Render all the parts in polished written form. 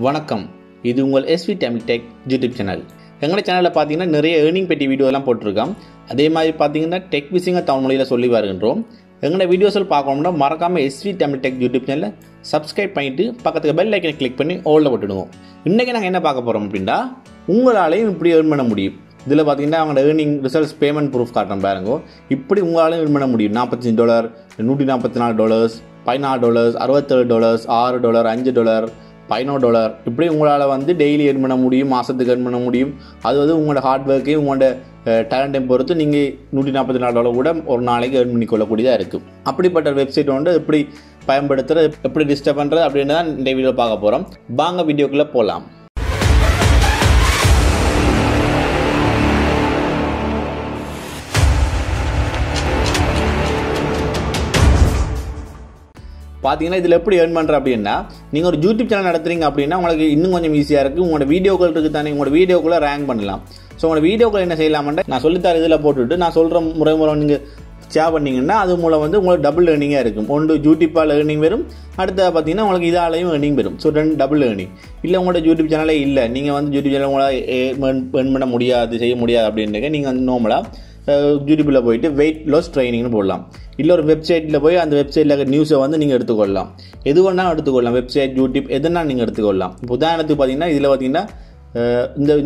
வணக்கம், இது உங்கள் SV Tamil tech YouTube channel. எங்களோட சேனலில் பார்த்தீங்கன்னா நிறைய ஏர்னிங் பெட்டி வீடியோலாம் போட்டிருக்கோம். அதே மாதிரி பார்த்தீங்கன்னா டெக் விசிங்க தமிழ் மொழியில் சொல்லி வருகின்றோம். எங்களோட வீடியோஸில் பார்க்கணும்னா மறக்காமல் எஸ்வி தமிழ் டெக் யூடியூப் சேனலில் சப்ஸ்கிரைப் பண்ணிவிட்டு பக்கத்துக்கு பெல் ஐக்கனை கிளிக் பண்ணி ஓலில் போட்டுடுவோம். இன்றைக்கி நாங்கள் என்ன பார்க்க போகிறோம் அப்படின்னா, உங்களாலையும் இப்படி ஏர்ன் பண்ண முடியும். இதில் பார்த்தீங்கன்னா அவங்களோட ஏர்னிங் ரிசல்ட்ஸ் பேமெண்ட் ப்ரூஃப் காட்டுறோம் பாருங்க. இப்படி உங்களாலையும் ஏர்ன் பண்ண முடியும். $45, $144, $14, $67, $6, $5, $15 இப்படி உங்களால் வந்து டெய்லி ஏர்ன் பண்ண முடியும், மாதத்துக்கு ஏர்ன் பண்ண முடியும். அது வந்து உங்களோட ஹார்ட் ஒர்க்கையும் உங்களோட டேலண்ட்டையும் பொறுத்து நீங்கள் $144 கூட ஒரு நாளைக்கு ஏர்ன் பண்ணிக்கொள்ளக்கூடியதாக இருக்குது. அப்படிப்பட்ட வெப்சைட் வந்து எப்படி பயன்படுத்துறது, எப்படி டிஸ்டர்ப் பண்ணுறது அப்படின்னு தான் இந்த வீடியோ பார்க்க போகிறோம். வாங்க வீடியோக்குள்ளே போகலாம். பார்த்தீங்கன்னா இதில் எப்படி ஏர்ன் பண்ணுற அப்படின்னா, நீங்கள் ஒரு யூடியூப் சேனல் நடத்துறீங்க அப்படின்னா உங்களுக்கு இன்னும் கொஞ்சம் ஈஸியாக இருக்குது. உங்களோட வீடியோக்கள் இருக்குது தானே, உங்களோட வீடியோக்குள்ளே ரேங்க் பண்ணலாம். ஸோ உங்களோட வீடியோக்கள் என்ன செய்யலாம்னா, நான் சொல்லித்தர இதில் போட்டுவிட்டு நான் சொல்கிற முறை மூலம் நீங்கள் ஷேர் பண்ணிங்கன்னா அது மூலம் வந்து உங்களுக்கு டபுள் ஏர்னிங்காக இருக்கும். ஒன்று யூடியூப்பால் ஏர்னிங் வரும், அடுத்த பார்த்தீங்கன்னா உங்களுக்கு இதாலையும் ஏர்னிங் வரும். ஸோ ரெண்டு டபுள் ஏர்னிங். இல்லை உங்களோட யூடியூப் சேனலே இல்லை, நீங்கள் வந்து யூடியூப் சேனல் உங்களால் ஏர்ன் பண்ண முடியாது, செய்ய முடியாது அப்படின்ட்டு நீங்கள் வந்து நார்மலாக யூடியூப்பில் போயிட்டு வெயிட் லாஸ் ட்ரைனிங்னு போடலாம். இல்லை ஒரு வெப்சைட்டில் போய் அந்த வெப்சைட்டில் நியூஸை வந்து நீங்கள் எடுத்துக்கொள்ளலாம். எது வேணாலும் எடுத்துக்கொள்ளலாம். வெப்சைட், யூடியூப் எதுனா நீங்கள் எடுத்துக்கொள்ளலாம். இப்போ உதாரணத்துக்கு பார்த்தீங்கன்னா இதில் பார்த்தீங்கன்னா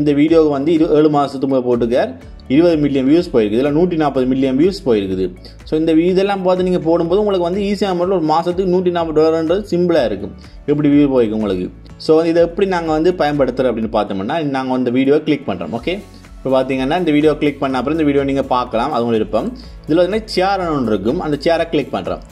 இந்த வீடியோவுக்கு வந்து 7 மாதத்துக்கு போட்டுக்கார் 20 மில்லியன் வியூஸ் போயிருக்குது. இதில் 140 மில்லியன் வியூஸ் போயிருக்குது. ஸோ இந்த இதெல்லாம் பார்த்து நீங்கள் போடும்போது உங்களுக்கு வந்து ஈஸியாக மட்டும் ஒரு மாதத்துக்கு $140 சிம்பிளாக இருக்கும். எப்படி வியூ போயிருக்கு உங்களுக்கு. ஸோ இதை எப்படி நாங்கள் வந்து பயன்படுத்துகிறோம் அப்படின்னு பார்த்தோம்னா, நாங்கள் அந்த வீடியோவை கிளிக் பண்ணுறோம். ஓகே, இப்போ பார்த்தீங்கன்னா இந்த வீடியோ கிளிக் பண்ண அப்புறம் இந்த வீடியோ நீங்கள் பார்க்கலாம், அது உங்களுக்கு இருப்போம். இதில் வந்து ஷேர் ஒன்று இருக்கும், அந்த ஷேரை கிளிக் பண்ணுறோம்.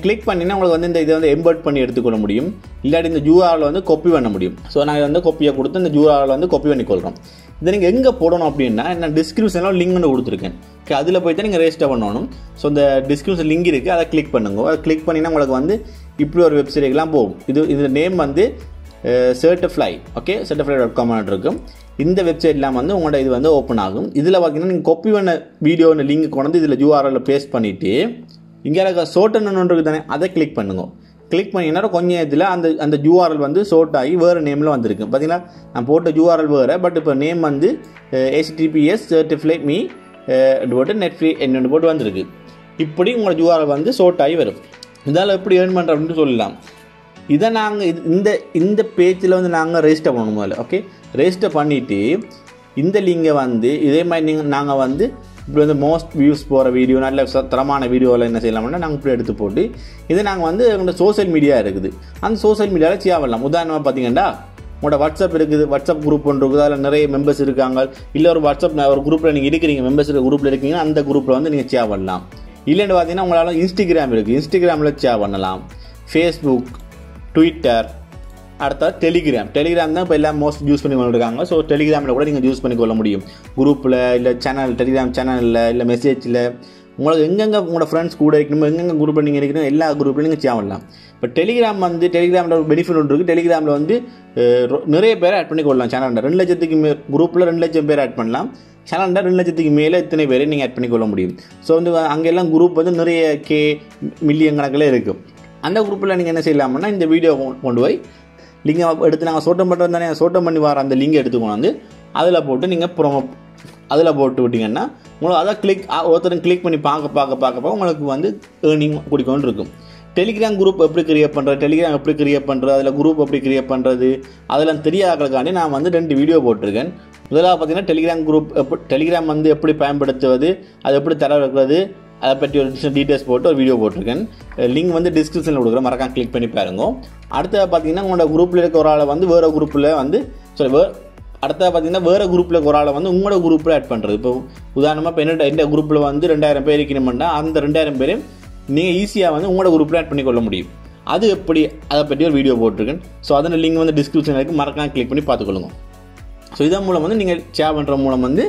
கிளிக் பண்ணினா உங்களுக்கு வந்து இந்த இதை வந்து எம்பர்ட் பண்ணி எடுத்துக்கொள்ள முடியும். இல்லாட்டி இந்த URL வந்து காப்பி பண்ண முடியும். ஸோ நாங்கள் வந்து காப்பியை கொடுத்து இந்த URL வந்து காப்பி பண்ணிக்கொள்கிறோம். இதை நீங்கள் எங்கே போடணும் அப்படின்னா, நான் டிஸ்கிரிப்ஷனில் லிங்க் ஒன்று கொடுத்துருக்கேன். ஓகே, அதில் போய் தான் நீங்கள் ரெஜிஸ்டர் பண்ணணும். ஸோ இந்த டிஸ்கிரிப்ஷன் லிங்க் இருக்குது, அதை கிளிக் பண்ணுங்க. அதை கிளிக் பண்ணினா உங்களுக்கு வந்து இப்படி ஒரு வெப்சைட்டுக்கெலாம் போகும். இது நேம் வந்து Shrtfly. ஓகே, Shrtfly.com இருக்கும். இந்த வெப்சைட்லாம் வந்து உங்களோட இது வந்து ஓப்பன் ஆகும். இதில் பார்த்தீங்கன்னா நீங்கள் காப்பி பண்ண வீடியோ லிங்க் கொண்டு இதில் URL பேஸ்ட் பண்ணிவிட்டு இங்கே இருக்க Shortener ஒன்று தானே, அதை கிளிக் பண்ணுங்க. கிளிக் பண்ணிங்கன்னா கொஞ்சம் இதில் அந்த URL வந்து ஷோர்ட் ஆகி வேறு நேமில் வந்திருக்கு. பார்த்தீங்கன்னா நான் போட்ட URL வேறு, பட் இப்போ நேம் வந்து https Shrtfly.me போட்டு நெட்ஃப்ரீ என்ன போட்டு வந்திருக்கு. இப்படி உங்களோட URL வந்து ஷோர்ட் ஆகி வரும். இதால் எப்படி ஏர்ன் பண்ணுற அப்படின்னு சொல்லலாம். இதை நாங்கள் இந்த பேஜில் வந்து நாங்கள் ரெஜிஸ்டர் பண்ணணும் முதல்ல. ஓகே, ரெஜிஸ்டர் பண்ணிவிட்டு இந்த லிங்கை வந்து இதே மாதிரி நாங்கள் வந்து இப்படி வந்து மோஸ்ட் வியூஸ் போகிற வீடியோ, நல்ல தரமான வீடியோவில் என்ன செய்யலாம்னா நாங்கள் இப்படி எடுத்து போட்டு இதை நாங்கள் வந்து எங்களோட சோஷியல் மீடியா இருக்குது, அந்த சோஷியல் மீடியாவில் சேவலாம். உதாரணமாக பார்த்தீங்கன்னா உங்களோட வாட்ஸ்அப் இருக்குது, வாட்ஸ்அப் குரூப் ஒன்று இருக்குது, அதில் நிறைய மெம்பர்ஸ் இருக்காங்க. இல்லை ஒரு வாட்ஸ்அப் ஒரு குரூப்பில் நீங்கள் இருக்கிறீங்க, மெம்பர்ஸ் குரூப்பில் இருக்கீங்கன்னா அந்த குரூப்பில் வந்து நீங்கள் சேவ் பண்ணலாம். இல்லைன்னு பார்த்தீங்கன்னா உங்களால் இன்ஸ்டாகிராம் இருக்குது, இன்ஸ்டாகிராமில் சேவ் பண்ணலாம். ஃபேஸ்புக், ட்விட்டர், அடுத்த டெலிகிராம் தான் இப்போ எல்லாம் மோஸ்ட் யூஸ் பண்ணி கொண்டிருக்காங்க. ஸோ டெலிகிராமில் கூட நீங்கள் யூஸ் பண்ணிக்கொள்ள முடியும். குரூப்பில், இல்லை சேனல், டெலிகிராம் சேனலில், இல்லை மெசேஜில் உங்களுக்கு எங்கெங்கே உங்களோட ஃப்ரெண்ட்ஸ் கூட இருக்கணும், எங்கெங்கே குரூப்பில் நீங்கள் இருக்கணும், எல்லா குரூப்லையும் நீங்கள் சேவ் பண்ணலாம். இப்போ டெலிகிராமில் ஒரு பெனிஃபிட் ஒன்று இருக்குது. டெலிகிராமில் வந்து நிறைய பேரை ஆட் பண்ணி கொள்ளலாம். சேனலில் 2 லட்சத்துக்கு குரூப்பில் 2 லட்சம் பேர் ஆட் பண்ணலாம். சேனலில் 2 லட்சத்துக்கு மேலே இத்தனை பேரை நீங்கள் ஆட் பண்ணிக்கொள்ள முடியும். ஸோ வந்து அங்கெல்லாம் குரூப் வந்து நிறைய மில்லியன் கணக்கில் இருக்கும். அந்த குரூப்பில் நீங்கள் என்ன செய்யலாம்னா, இந்த வீடியோ கொண்டு போய் லிங்கை எடுத்து நாங்கள் சோட்டம் பண்ணுறது தானே, சோட்டம் பண்ணி வர அந்த லிங்கை எடுத்துக்கொண்டு வந்து அதில் போட்டு நீங்கள் அதில் போட்டு விட்டிங்கன்னா உங்களுக்கு அதை ஒருத்தரும் கிளிக் பண்ணி பார்க்க உங்களுக்கு வந்து ஏர்னிங் குடிக்கொண்டு இருக்கும். டெலிகிராம் குரூப் எப்படி கிரியேட் பண்ணுறது, டெலிகிராம் எப்படி கிரியேட் பண்ணுறது, அதில் குரூப் எப்படி கிரியேட் பண்ணுறது, அதெல்லாம் தெரியாதக்காண்டி நான் வந்து 2 வீடியோ போட்டிருக்கேன். முதலாக பார்த்தீங்கன்னா டெலிகிராம் வந்து எப்படி பயன்படுத்துவது, அது எப்படி தரவிருக்கிறது, அதை பற்றி ஒரு டீட்டெயில்ஸ் போட்டு ஒரு வீடியோ போட்டிருக்கேன். லிங்க் வந்து டிஸ்கிரிப்ஷனில் கொடுக்குறேன், மறக்காம கிளிக் பண்ணி பாருங்க. அடுத்தது பார்த்தீங்கன்னா உங்களோட குரூப்பில் இருக்க ஒரு ஆளை வந்து வேறு குரூப்பில் வந்து அடுத்தது பார்த்தீங்கன்னா வேறு குரூப்பில் இருக்க ஒரு ஆளை வந்து உங்களோட குரூப்பில் ஆட் பண்ணுறது. இப்போ உதாரணமாக இப்போ எந்த குரூப்பில் வந்து 2000 பேர் இருக்கணும்னா அந்த 2000 பேரையும் நீங்கள் ஈஸியாக வந்து உங்களோட குரூப்பில் ஆட் பண்ணிக்கொள்ள முடியும். அது எப்படி, அதை பற்றி ஒரு வீடியோ போட்டிருக்கேன். ஸோ அதோட லிங்க் வந்து டிஸ்கிரிப்ஷனில் இருக்குது, மறக்காம கிளிக் பண்ணி பார்த்துக்கொள்ளுங்க. ஸோ இதன் மூலம் வந்து நீங்கள் ஷேர் பண்ணுற மூலம் வந்து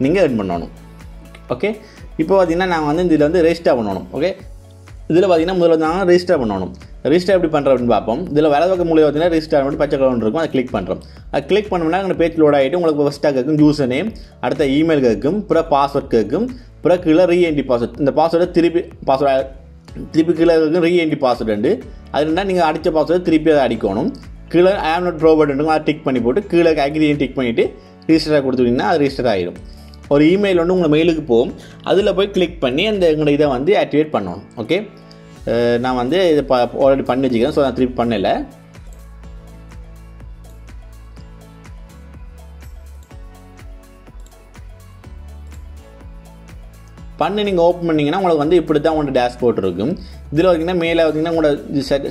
நீங்கள் ஏர்ன் பண்ணணும். ஓகே, இப்போ பார்த்தீங்கன்னா நாங்கள் வந்து இதில் வந்து ரெஜிஸ்டர் பண்ணணும். ஓகே, இதில் பார்த்தீங்கன்னா முதல்ல நாங்கள் ரெஜிஸ்டர் பண்ணணும். ரெஜிஸ்டர் எப்படி பண்ணுறோம் அப்படின்னு பார்ப்போம். இதில் வலது பக்கம் மூலையில் பார்த்தீங்கன்னா ரெஜிஸ்டர் பண்ணி பச்சை கலர் இருக்கும், அதை கிளிக் பண்ணுறோம். அதை கிளிக் பண்ணோம்னா எங்கள் பேஜ் லோட் ஆகிட்டு உங்களுக்கு ஃபஸ்ட்டாக கேட்கும் யூசர் நேம், அடுத்த இமெயில் கேட்கும், பிற பாஸ்வேர்ட் கேட்கும், பிற கீழே ரீஎன்ட்ரி பாஸ்வேர்ட். இந்த பாஸ்வேர்டை திருப்பி கீழே ரீஎன்ட்ரி பாஸ்வேர்டு அது என்ன, நீங்கள் அடித்த பாஸ்வேர்டு திருப்பி அதை அடிக்கணும். கீழே ஐ ஆம் நாட் ரோபோட் அதை டிக் பண்ணி போட்டு கீழே அக்ரியும் டிக் பண்ணிவிட்டு ரிஜிஸ்டராக கொடுத்துட்டிங்கன்னா அது ரிஜிஸ்டர் ஆகிடும். ஒரு இமெயில் வந்து உங்கள் மெயிலுக்கு போகும், அதில் போய் கிளிக் பண்ணி அந்த எங்களோட இதை வந்து ஆக்டிவேட் பண்ணணும். ஓகே, நான் வந்து இதை ஆல்ரெடி பண்ணி வச்சுக்கிறேன். ஸோ நான் திருப்பி பண்ணலை. பண்ணி நீங்கள் ஓப்பன் பண்ணிங்கன்னா உங்களுக்கு வந்து இப்படி தான் உங்களோட டேஷ்போர்ட் இருக்கும். இதில் பார்த்தீங்கன்னா மேலே பார்த்தீங்கன்னா உங்களோட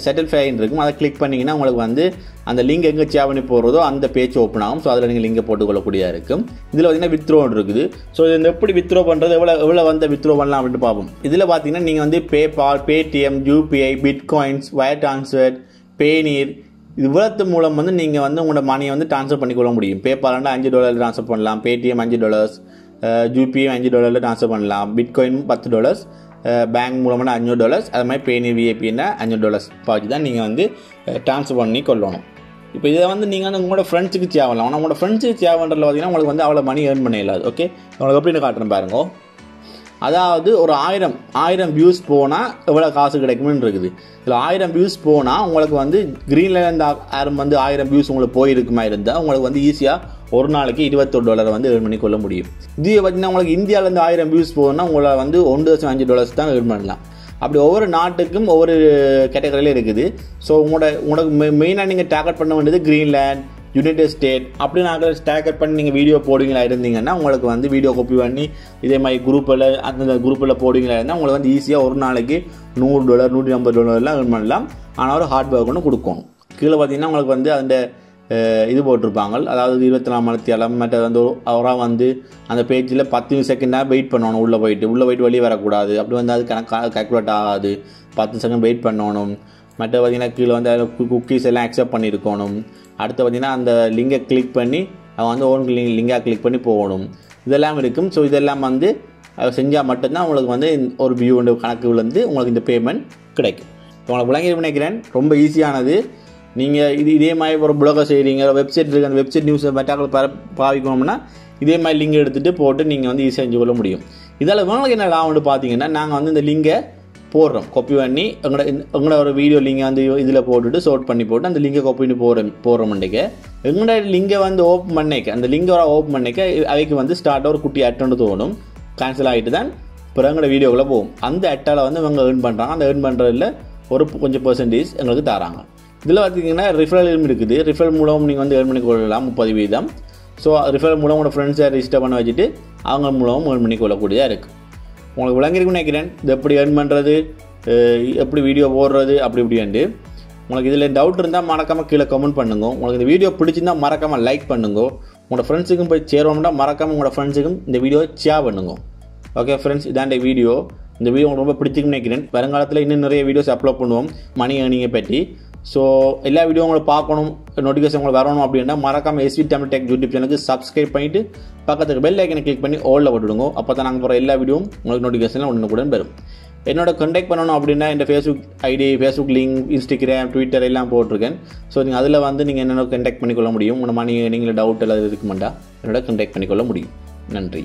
ஷர்ட்ஃப்ளைன்னு இருக்கும். அதை கிளிக் பண்ணிங்கன்னா உங்களுக்கு வந்து அந்த லிங்க் எங்கே சேவ் பண்ணி போகிறதோ அந்த பேஜ் ஓப்பன் ஆகும். ஸோ அதில் நீங்கள் லிங்கை போட்டுக்கொள்ளக்கூடியதாக இருக்கும். இதில் பார்த்தீங்கன்னா வித்ரோ இருக்குது. ஸோ இது எப்படி வித்ரோ பண்ணுறது, எவ்வளோ வந்து வித்ரோ பண்ணலாம் அப்படின்ட்டு பார்ப்போம். இதில் பார்த்தீங்கன்னா நீங்கள் வந்து PayPal, Paytm, UPI, bitcoins, wire transfer, Payoneer இவ்வளவு மூலம் வந்து நீங்கள் வந்து உங்களோட மணியை வந்து ட்ரான்ஸ்ஃபர் பண்ணிக்கொள்ள முடியும். பேபால்னா $5 ட்ரான்ஸ்ஃபர் பண்ணலாம், பேடிஎம் $5, யூபிஐ $5 ட்ரான்ஸ்ஃபர் பண்ணலாம், பிட்காயின் $10, பேங்க் மூலமான $500, அது மாதிரி பேனி விஐபின்னா $5 பாக்கி தான் நீங்கள் வந்து ட்ரான்ஸ்ஃபர் பண்ணி கொள்ளணும். இப்போ இதை வந்து நீங்கள் வந்து உங்களோட ஃப்ரெண்ட்ஸுக்கு சேவலாம். ஆனால் உங்களோட ஃப்ரெண்ட்ஸுக்கு சேவன்றதுல பார்த்தீங்கன்னா உங்களுக்கு வந்து அவ்வளோ மணி ஏர்ன் பண்ண இல்லாது. ஓகே, உங்களுக்கு எப்படின்னு காட்டுறேன் பாருங்க. அதாவது ஒரு 1000 வியூஸ் போனால் எவ்வளோ காசு கிடைக்கும்னு இருக்குது. இதில் 1000 வியூஸ் போனால் உங்களுக்கு வந்து கிரீன்லேருந்து வந்து 1000 வியூஸ் உங்களுக்கு போயிருக்குமா இருந்தால் உங்களுக்கு வந்து ஈஸியாக ஒரு நாளைக்கு $21 வந்து ஏர்ன் பண்ணி கொள்ள முடியும். இது பார்த்தீங்கன்னா உங்களுக்கு இந்தியாவிலேருந்து 1000 வியூஸ் போனால் உங்களை வந்து $1.5 தான் ஏர்ன் பண்ணலாம். அப்படி ஒவ்வொரு நாட்டுக்கும் ஒவ்வொரு கேட்டகரியில் இருக்குது. ஸோ உங்களுக்கு மெயினாக நீங்கள் டார்கெட் பண்ண வேண்டியது கிரீன்லேண்ட், யுனைடெட் ஸ்டேட் அப்படி நாங்கள் டார்கெட் பண்ணி நீங்கள் வீடியோ போடுவீங்களா இருந்தீங்கன்னா உங்களுக்கு வந்து வீடியோ காப்பி பண்ணி இதே மாதிரி குரூப்பில் அந்த குரூப்பில் போடுவீங்களா இருந்தால் உங்களுக்கு வந்து ஈஸியாக ஒரு நாளைக்கு $100, $150 ஏர்ன் பண்ணலாம். ஆனால் ஒரு ஹார்ட் ஒர்க் ஒன்று கொடுக்கணும். கீழே பார்த்தீங்கன்னா உங்களுக்கு வந்து அந்த இது போட்டிருப்பாங்க, அதாவது 24 மணித்தியாலம் மற்ற வந்து அவராக வந்து அந்த பேஜில் 10 செகண்டாக வெயிட் பண்ணணும். உள்ளே போயிட்டு வெளியே வரக்கூடாது. அப்படி வந்து அது கால்குலேட் ஆகாது. 10 செகண்ட் வெயிட் பண்ணணும். மற்ற பார்த்திங்கன்னா கீழே வந்து குக்கீஸ் எல்லாம் அக்செப்ட் பண்ணியிருக்கணும். அடுத்து பார்த்திங்கன்னா அந்த லிங்கை கிளிக் பண்ணி அவன் வந்து ஓன் லிங்காக கிளிக் பண்ணி போகணும். இதெல்லாம் இருக்கும். ஸோ இதெல்லாம் வந்து செஞ்சால் மட்டும்தான் உங்களுக்கு வந்து ஒரு வியூ கணக்குலேருந்து உங்களுக்கு இந்த பேமெண்ட் கிடைக்கும். உங்களுக்கு விளங்கி நினைக்கிறேன். ரொம்ப ஈஸியானது. நீங்கள் இதே மாதிரி ஒரு புலகை செய்கிறீங்க, வெப்சைட் இருக்குது, அந்த வெப்சைட் நியூஸை மெட்டாக்கள் பாவிக்கணும்னா இதே மாதிரி லிங்க் எடுத்துகிட்டு போட்டு நீங்கள் வந்து ஈஸியாக செஞ்சு கொள்ள முடியும். இதால் உங்களுக்கு என்ன லாபம்னு பார்த்தீங்கன்னா நாங்கள் வந்து இந்த லிங்கை போடுறோம், காப்பி பண்ணி எங்களோட ஒரு வீடியோ லிங்கை வந்து இதில் போட்டுட்டு ஷார்ட் பண்ணி போட்டு அந்த லிங்கை காப்பி பண்ணி போடுறோம்னுக்கு எங்களோட லிங்கை வந்து ஓப்பன் பண்ணிக்க அந்த லிங்கை ஓப்பன் பண்ணிக்க அவைக்கு வந்து ஸ்டார்ட்டாக ஒரு குட்டி அட்டோன்னு தோணும். கேன்சல் ஆகிட்டு தான் இப்போ எங்களோட வீடியோக்குள்ளே போகும். அந்த அட்டால் வந்து இவங்க ஏர்ன் பண்ணுறாங்க. அந்த ஏர்ன் பண்ணுறதுல ஒரு கொஞ்சம் % எங்களுக்கு தராங்க. இதில் பார்த்தீங்கன்னா ரிஃபரல் இருக்குது. ரிஃபரல் மூலம் நீங்கள் வந்து ஏர்ன் பண்ணி கொள்ளலாம் 30%. ஸோ ரிஃபரல் மூலம் உங்களோட ஃப்ரெண்ட்ஸை ரிஜிஸ்டர் பண்ண வச்சுட்டு அவங்க மூலமும் ஏர்ன் பண்ணி கொள்ளக்கூடியதாக இருக்குது. உங்களுக்கு விளங்கிருக்குன்னு நினைக்கிறேன். இது எப்படி ஏர்ன் பண்ணுறது, எப்படி வீடியோ போடுறது அப்படி இப்படின்ட்டு. உங்களுக்கு இதில் டவுட் இருந்தால் மறக்காமல் கீழே கமெண்ட் பண்ணுங்க. உங்களுக்கு இந்த வீடியோ பிடிச்சிருந்தால் மறக்காமல் லைக் பண்ணுங்க. உங்களோட ஃப்ரெண்ட்ஸுக்கும் போய் சேரணும்னா மறக்காமல் உங்களோட ஃப்ரெண்ட்ஸுக்கும் இந்த வீடியோ ஷேர் பண்ணுங்க. ஓகே ஃப்ரெண்ட்ஸ், இதான் இந்த வீடியோ உங்களுக்கு ரொம்ப பிடிச்சிருக்குன்னு நினைக்கிறேன். வருங்காலத்தில் இன்னும் நிறைய வீடியோஸ் அப்லோட் பண்ணுவோம் மணி ஏர்னிங்கை பற்றி. ஸோ எல்லா வீடியோ உங்களை பார்க்கணும், நோட்டிஃபிகேஷன் உங்களுக்கு வரணும் அப்படின்னா மறக்காமல் SV Tamil Tech யூடியூப் சேனலுக்கு சப்ஸ்கிரைப் பண்ணிவிட்டு பக்கத்துக்கு பெல் ஐக்கனை கிளிக் பண்ணி ஆல்ல போட்டுடுங்க. அப்போ தான் நாங்கள் போகிற எல்லா வீடியோவும் உங்களுக்கு நோட்டிஃபிகேஷனில் உடனுக்குடன் வரும். என்னோட கான்டாக்ட் பண்ணணும் அப்படின்னா இந்த Facebook ID, Facebook link, Instagram, Twitter எல்லாம் போட்டிருக்கேன். ஸோ நீங்கள் அதில் வந்து நீங்கள் என்னோட கான்டாக்ட் பண்ணிக்கொள்ள முடியும். உங்களோட மணி நீங்களே டவுட் எல்லாம் இருக்குமெண்டா என்னோட கான்டாக்ட் பண்ணிக்கொள்ள முடியும். நன்றி.